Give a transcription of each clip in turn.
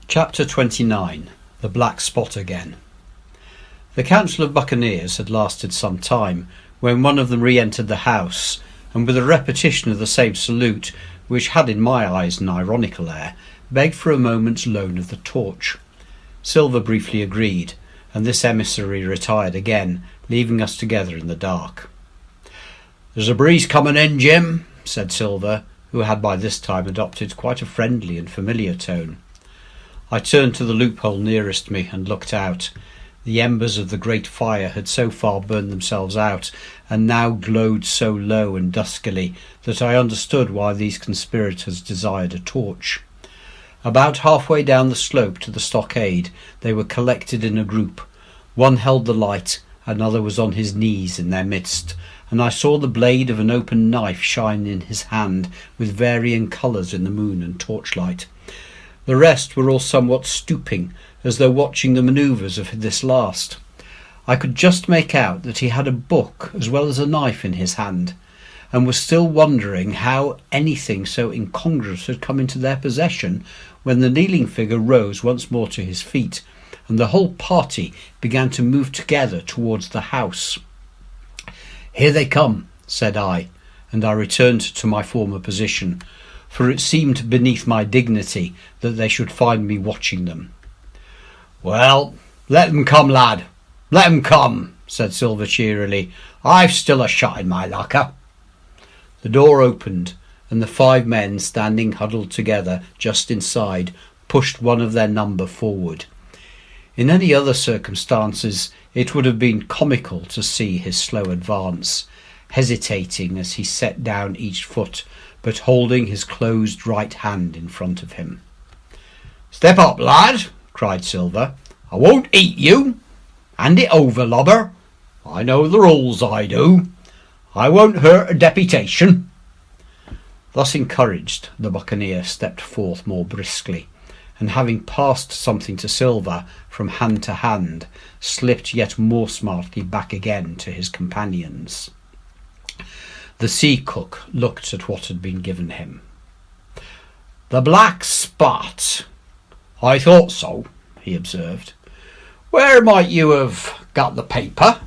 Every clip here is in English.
Chapter 29. The Black Spot Again. The council of buccaneers had lasted some time, when one of them re-entered the house, and with a repetition of the same salute, which had in my eyes an ironical air, begged for a moment's loan of the torch. Silver briefly agreed, and this emissary retired again, leaving us together in the dark. "There's a breeze coming in, Jim," said Silver, who had by this time adopted quite a friendly and familiar tone. I turned to the loophole nearest me and looked out. The embers of the great fire had so far burned themselves out, and now glowed so low and duskily, that I understood why these conspirators desired a torch. About halfway down the slope to the stockade, they were collected in a group. One held the light, another was on his knees in their midst, and I saw the blade of an open knife shine in his hand, with varying colours in the moon and torchlight. The rest were all somewhat stooping, as though watching the manoeuvres of this last. I could just make out that he had a book as well as a knife in his hand, and was still wondering how anything so incongruous had come into their possession, when the kneeling figure rose once more to his feet, and the whole party began to move together towards the house. "Here they come," said I, and I returned to my former position, for it seemed beneath my dignity that they should find me watching them. "Well, let them come, lad, let them come," said Silver cheerily. "I've still a shot in my locker." The door opened, and the 5 men standing huddled together just inside pushed one of their number forward. In any other circumstances it would have been comical to see his slow advance, hesitating as he set down each foot, but holding his closed right hand in front of him. "Step up, lad," cried Silver. "I won't eat you. Hand it over, lobber. I know the rules, I do. I won't hurt a deputation." Thus encouraged, the buccaneer stepped forth more briskly, and having passed something to Silver from hand to hand, slipped yet more smartly back again to his companions. The sea cook looked at what had been given him. "The Black Spot. I thought so," he observed. "Where might you have got the paper?"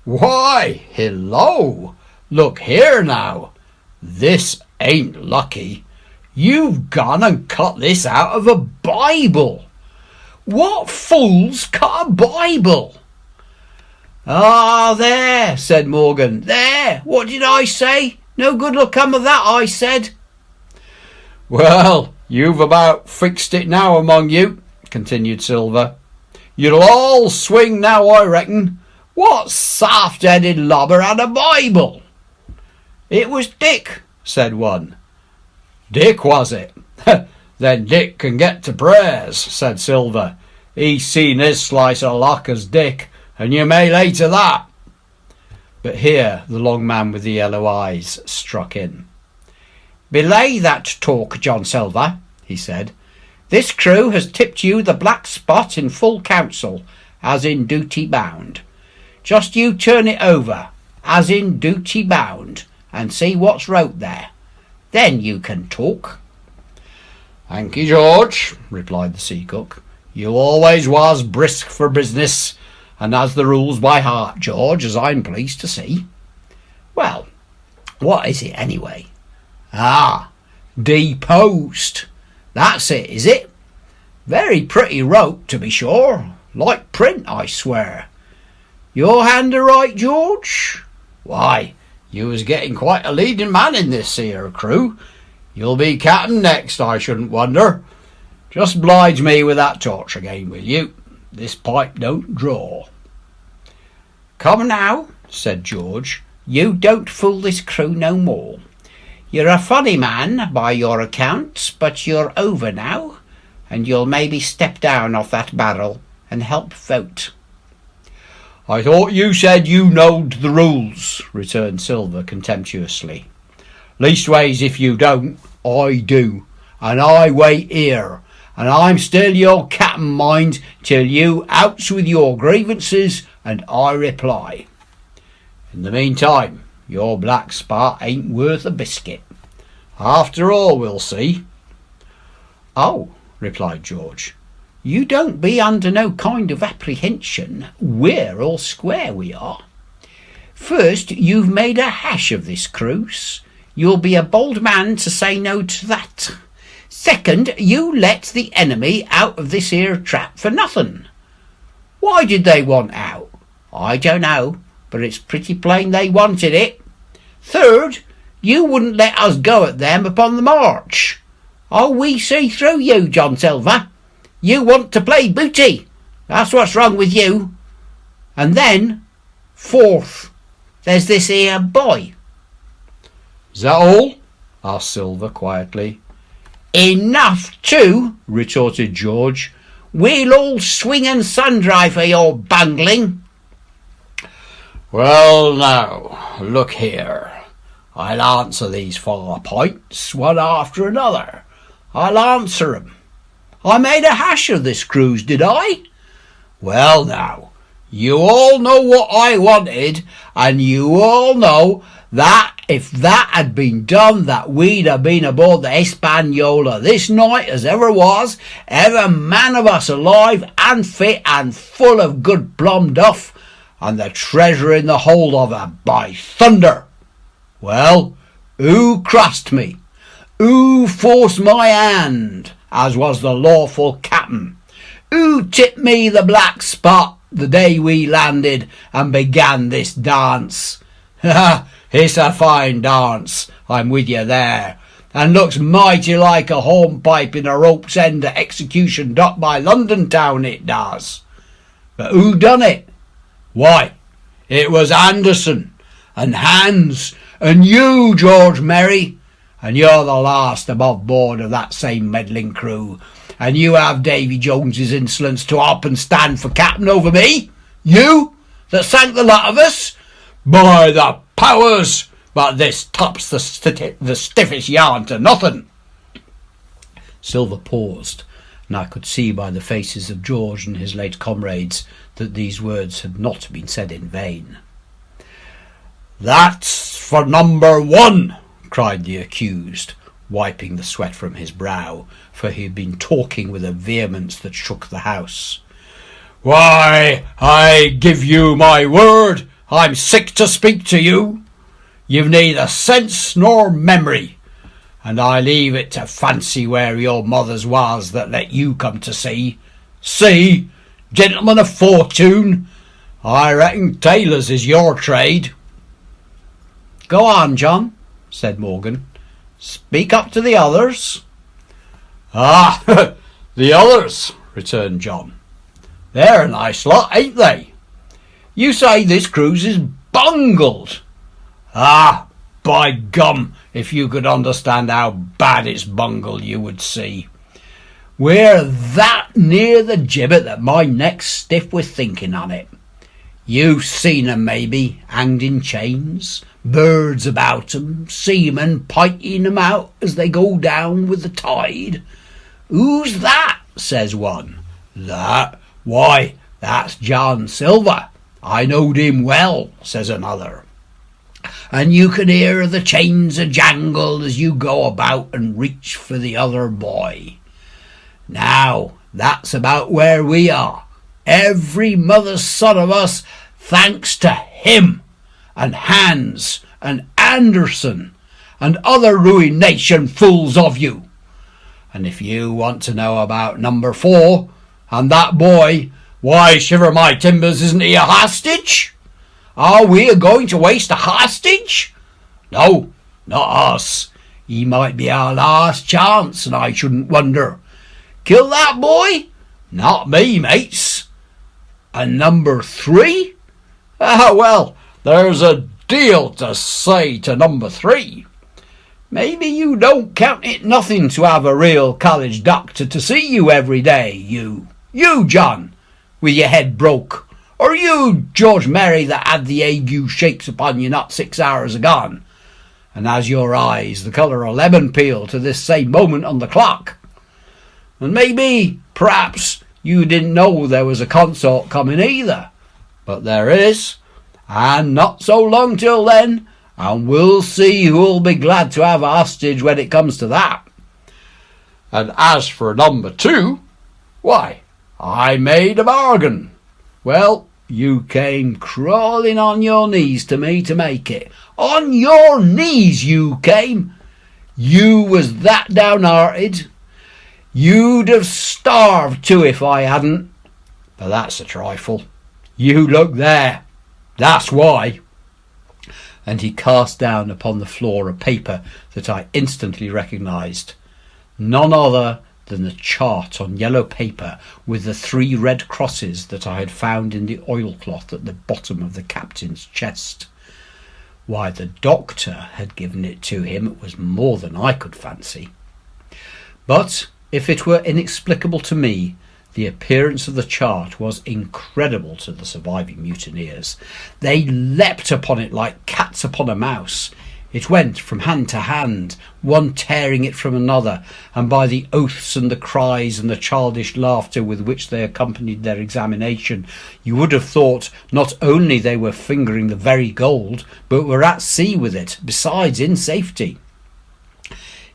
"Why, hello! Look here now. This ain't lucky. You've gone and cut this out of a Bible. What fools cut a Bible?" "Ah, there," said Morgan. "There, what did I say? No good will come of that, I said." "Well, you've about fixed it now among you," continued Silver. "You'll all swing now, I reckon. What soft-headed lobber had a Bible?" "It was Dick," said one. "Dick, was it? Then Dick can get to prayers," said Silver. "He's seen his slice of luck as Dick, and you may lay to that." But here the long man with the yellow eyes struck in. "Belay that talk, John Silver," he said. "This crew has tipped you the Black Spot in full council, as in duty bound. Just you turn it over, as in duty bound, and see what's wrote there. Then you can talk." "Thank you, George," replied the sea cook. "You always was brisk for business, and has the rules by heart, George, as I'm pleased to see." "Well, what is it anyway?" "Ah, deposed. That's it, is it? Very pretty wrote, to be sure. Like print, I swear. Your hand a right, George? Why, you was getting quite a leading man in this here crew. You'll be captain next, I shouldn't wonder. Just oblige me with that torch again, will you? This pipe don't draw." "Come now," said George. "You don't fool this crew no more. You're a funny man by your account, but you're over now, and you'll maybe step down off that barrel and help vote." "I thought you said you knowed the rules," returned Silver contemptuously. "Leastways, if you don't, I do, and I wait here, and I'm still your captain, mind, till you outs with your grievances and I reply. In the meantime, your Black Spot ain't worth a biscuit. After all, we'll see." "Oh," replied George. "You don't be under no kind of apprehension. We're all square, we are. First, you've made a hash of this cruise. You'll be a bold man to say no to that. Second, you let the enemy out of this here trap for nothing. Why did they want out? I don't know, but it's pretty plain they wanted it. Third, you wouldn't let us go at them upon the march. Oh, we see through you, John Silver. You want to play booty. That's what's wrong with you. And then, fourth, there's this here boy." "Is that all?" asked Silver quietly. "Enough too," retorted George. "We'll all swing and sundry for your bungling." "Well, now, look here. I'll answer these 4 points, one after another. I'll answer 'em. I made a hash of this cruise, did I? Well, now, you all know what I wanted, and you all know that if that had been done, that we'd have been aboard the Hispaniola this night as ever was, every man of us alive and fit and full of good plum duff, and the treasure in the hold of her, by thunder. Well, who crossed me? Who forced my hand, as was the lawful captain? Who tipped me the black spot the day we landed and began this dance? Ha! It's a fine dance, I'm with you there, and looks mighty like a hornpipe in a rope's end at execution dock by London town, it does. But who done it? Why, it was Anderson, and Hans, and you, George Merry, and you're the last above board of that same meddling crew, and you have Davy Jones's insolence to up and stand for captain over me? You, that sank the lot of us? By the powers, but this tops the stiffest yarn to nothing." Silver paused, and I could see by the faces of George and his late comrades that these words had not been said in vain. "That's for number 1, cried the accused, wiping the sweat from his brow, for he had been talking with a vehemence that shook the house. "Why, I give you my word, I'm sick to speak to you. You've neither sense nor memory, and I leave it to fancy where your mothers was that let you come to sea. See, gentlemen of fortune, I reckon tailors is your trade." "Go on, John," said Morgan. "Speak up to the others." "Ah, the others," returned John. "They're a nice lot, ain't they? You say this cruise is bungled. Ah, by gum, if you could understand how bad it's bungled, you would see. We're that near the gibbet that my neck's stiff with thinking on it. You've seen 'em, maybe, hanged in chains, birds about 'em, seamen piking 'em out as they go down with the tide. 'Who's that?' says one. 'That? Why, that's John Silver. I knowed him well,' says another. 'And you can hear the chains a jangle as you go about and reach for the other boy.' Now, that's about where we are. Every mother's son of us, thanks to him, and Hans, and Anderson, and other ruination fools of you. And if you want to know about number 4, and that boy, why, shiver my timbers, isn't he a hostage? Are we going to waste a hostage? No, not us. He might be our last chance, and I shouldn't wonder. Kill that boy? Not me, mates. And number 3? Ah, well, there's a deal to say to number 3. Maybe you don't count it nothing to have a real college doctor to see you every day, you, John, with your head broke, or you, George Merry, that had the ague shakes upon you not 6 hours agone, and has your eyes the colour of lemon peel to this same moment on the clock. And maybe, perhaps, you didn't know there was a consort coming either, but there is, and not so long till then, and we'll see who'll be glad to have a hostage when it comes to that. And as for number 2, why, I made a bargain. Well, you came crawling on your knees to me to make it. On your knees you came. You was that downhearted. You'd have starved too if I hadn't. But that's a trifle. You look there. That's why. And he cast down upon the floor a paper that I instantly recognised. None other than the chart on yellow paper with the 3 red crosses that I had found in the oilcloth at the bottom of the captain's chest. Why the doctor had given it to him was more than I could fancy. But if it were inexplicable to me, the appearance of the chart was incredible to the surviving mutineers. They leapt upon it like cats upon a mouse. It went from hand to hand, one tearing it from another, and by the oaths and the cries and the childish laughter with which they accompanied their examination, you would have thought not only they were fingering the very gold, but were at sea with it, besides in safety.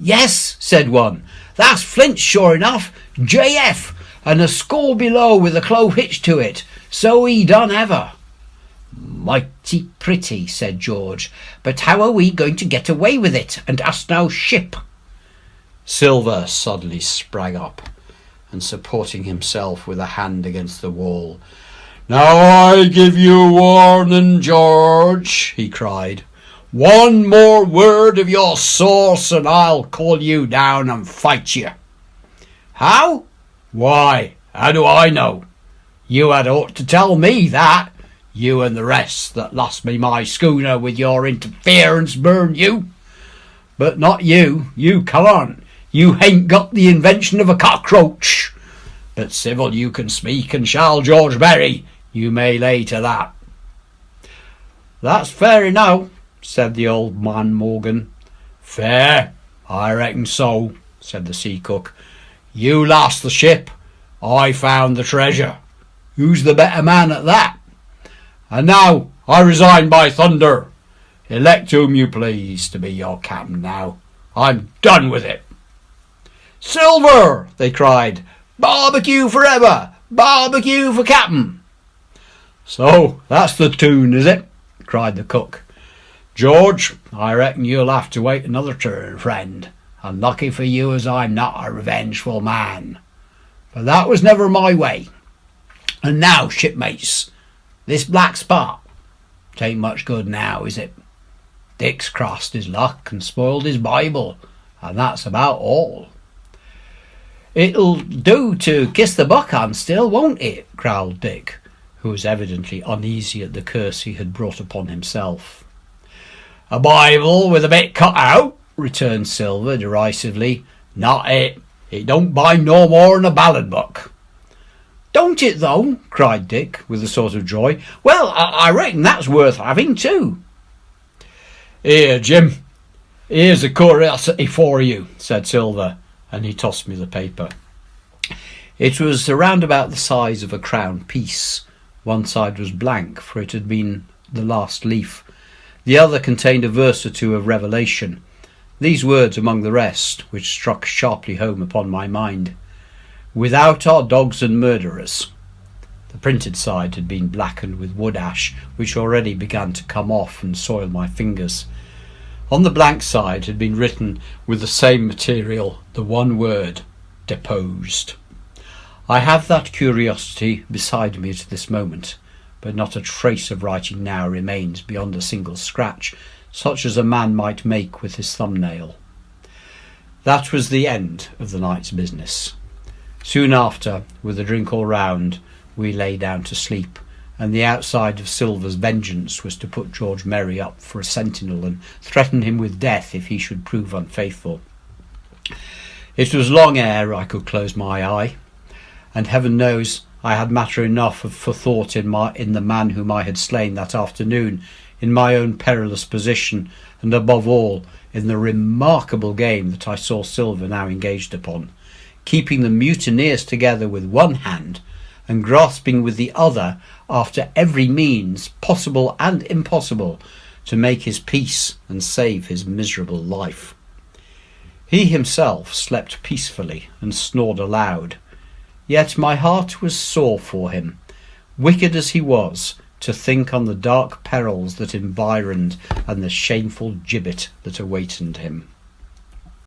"Yes," said one, "that's flint sure enough, J.F., and a score below with a clove hitch to it, so he done ever." "Mighty pretty," said George, "but how are we going to get away with it, and us no ship?" Silver suddenly sprang up, and supporting himself with a hand against the wall, "Now I give you warning, George," he cried. "One more word of your sauce and I'll call you down and fight you." "How?" "Why, how do I know? You had ought to tell me that. You and the rest that lost me my schooner with your interference, burn you. But not you. You can't. You hain't got the invention of a cockroach. But civil you can speak and shall, George Berry. You may lay to that." "That's fair enough," said the old man Morgan. "Fair? I reckon so," said the sea cook. "You lost the ship. I found the treasure. Who's the better man at that? And now I resign by thunder. Elect whom you please to be your captain now. I'm done with it." "Silver!" they cried. "Barbecue forever! Barbecue for captain!" "So that's the tune, is it?" cried the cook. "George, I reckon you'll have to wait another turn, friend, and lucky for you as I'm not a revengeful man. But that was never my way. And now, shipmates, this black spot, 'tain't much good now, is it? Dick's crossed his luck and spoiled his Bible, and that's about all." "It'll do to kiss the buckhand still, won't it?" growled Dick, who was evidently uneasy at the curse he had brought upon himself. "A Bible with a bit cut out," returned Silver derisively. "Not it. It don't bind no more than a ballad book." "Don't it, though?" cried Dick, with a sort of joy. "Well, I reckon that's worth having, too." "Here, Jim, here's a curiosity for you," said Silver, and he tossed me the paper. It was around about the size of a crown piece. One side was blank, for it had been the last leaf. The other contained a verse or two of Revelation. These words among the rest, which struck sharply home upon my mind: "Without our dogs and murderers." The printed side had been blackened with wood ash, which already began to come off and soil my fingers. On the blank side had been written with the same material the one word, "deposed." I have that curiosity beside me at this moment, but not a trace of writing now remains beyond a single scratch, such as a man might make with his thumbnail. That was the end of the night's business. Soon after, with a drink all round, we lay down to sleep, and the outside of Silver's vengeance was to put George Merry up for a sentinel and threaten him with death if he should prove unfaithful. It was long ere I could close my eye, and heaven knows I had matter enough for thought in the man whom I had slain that afternoon, in my own perilous position, and above all in the remarkable game that I saw Silver now engaged upon, keeping the mutineers together with one hand, and grasping with the other after every means, possible and impossible, to make his peace and save his miserable life. He himself slept peacefully and snored aloud, yet my heart was sore for him, wicked as he was, to think on the dark perils that environed and the shameful gibbet that awaited him.